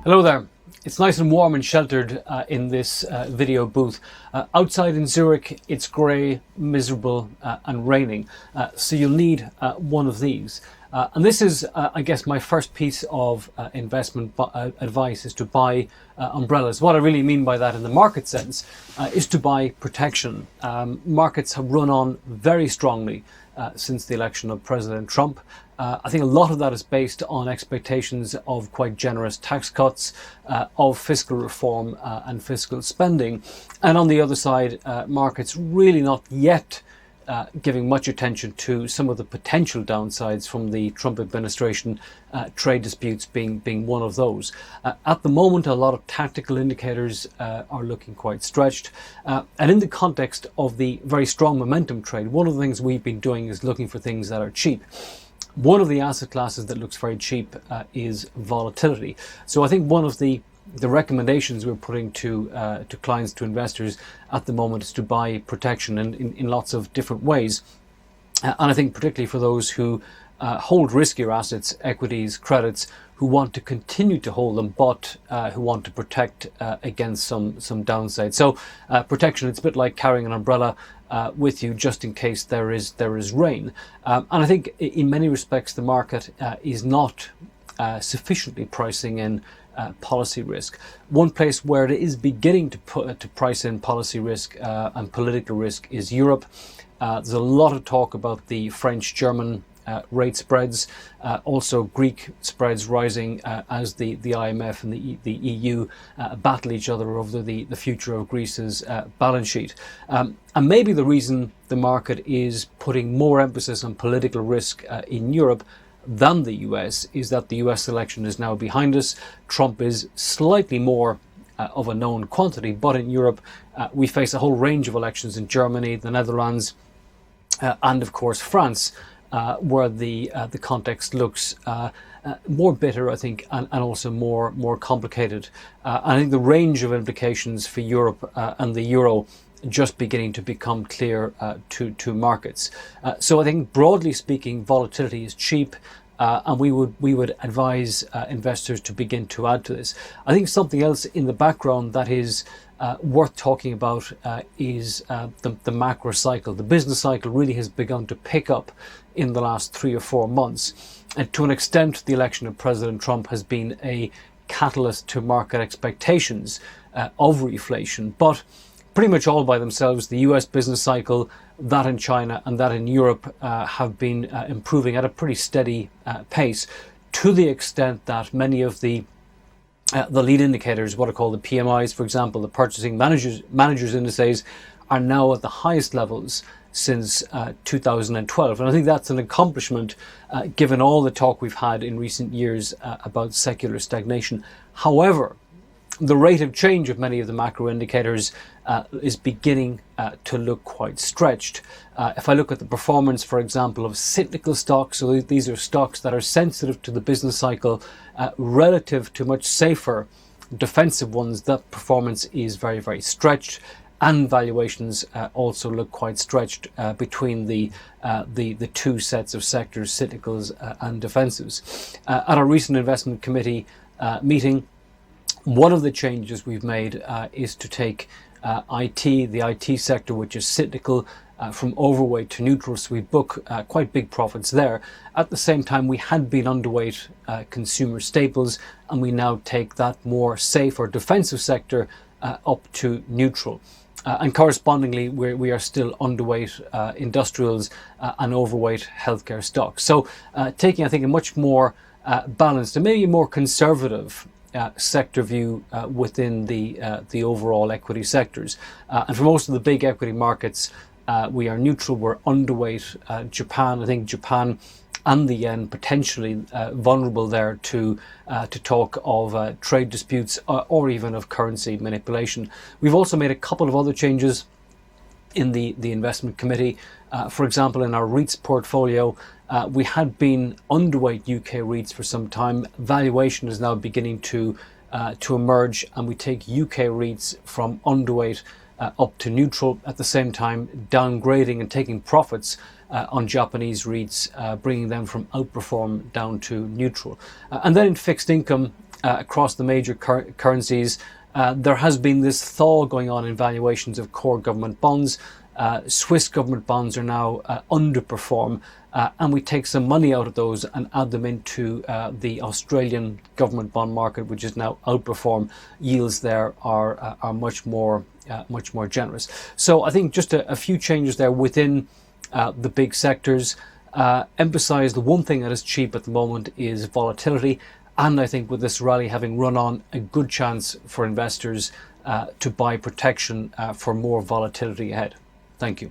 Hello there. It's nice and warm and sheltered in this video booth. Outside in Zurich, it's grey, miserable and raining. So you'll need one of these. And this is, I guess, my first piece of investment advice is to buy umbrellas. What I really mean by that in the market sense is to buy protection. Markets have run on very strongly since the election of President Trump. I think a lot of that is based on expectations of quite generous tax cuts, of fiscal reform and fiscal spending. And on the other side, markets really not yet giving much attention to some of the potential downsides from the Trump administration, trade disputes being one of those. At the moment, a lot of tactical indicators are looking quite stretched. And in the context of the very strong momentum trade, one of the things we've been doing is looking for things that are cheap. One of the asset classes that looks very cheap is volatility. So I think one of the recommendations we're putting to clients, to investors at the moment is to buy protection in lots of different ways. And I think particularly for those who hold riskier assets, equities, credits, who want to continue to hold them, but who want to protect against some downside. So protection, it's a bit like carrying an umbrella with you just in case there is rain. And I think in many respects the market is not sufficiently pricing in policy risk. One place where it is beginning to price in policy risk and political risk is Europe. There's a lot of talk about the French-German rate spreads, also Greek spreads rising as the IMF and the EU battle each other over the future of Greece's balance sheet. And maybe the reason the market is putting more emphasis on political risk in Europe than the US is that the US election is now behind us. Trump is slightly more of a known quantity, but in Europe we face a whole range of elections in Germany, the Netherlands, and of course France, where the context looks more bitter, I think, and also more complicated. I think the range of implications for Europe and the euro just beginning to become clear to markets. So I think broadly speaking, volatility is cheap. And we would advise investors to begin to add to this. I think something else in the background that is worth talking about is the macro cycle. The business cycle really has begun to pick up in the last 3 or 4 months. And to an extent, the election of President Trump has been a catalyst to market expectations of reflation. But pretty much all by themselves, the US business cycle, that in China and that in Europe have been improving at a pretty steady pace, to the extent that many of the lead indicators, what are called the PMIs, for example, the purchasing managers indices, are now at the highest levels since 2012. And I think that's an accomplishment given all the talk we've had in recent years about secular stagnation. However, the rate of change of many of the macro indicators is beginning to look quite stretched. If I look at the performance, for example, of cyclical stocks, so these are stocks that are sensitive to the business cycle relative to much safer defensive ones, that performance is very, very stretched. And valuations also look quite stretched between the two sets of sectors, cyclicals and defensives. At our recent investment committee meeting, one of the changes we've made is to take the IT sector, which is cyclical, from overweight to neutral. So we book quite big profits there. At the same time, we had been underweight consumer staples, and we now take that more safe or defensive sector up to neutral. And correspondingly, we are still underweight industrials and overweight healthcare stocks. So taking, I think, a much more balanced and maybe more conservative sector view within the overall equity sectors. And for most of the big equity markets, we are neutral. We're underweight Japan. I think Japan and the yen potentially vulnerable there to talk of trade disputes or even of currency manipulation. We've also made a couple of other changes in the investment committee. For example, in our REITs portfolio, we had been underweight UK REITs for some time. Valuation is now beginning to emerge, and we take UK REITs from underweight up to neutral, at the same time downgrading and taking profits on Japanese REITs, bringing them from outperform down to neutral. And then in fixed income, across the major currencies, there has been this thaw going on in valuations of core government bonds. Swiss government bonds are now underperform, and we take some money out of those and add them into the Australian government bond market, which is now outperform. Yields there are much more generous. So I think just a few changes there within the big sectors. Emphasize the one thing that is cheap at the moment is volatility. And I think with this rally having run on, a good chance for investors to buy protection for more volatility ahead. Thank you.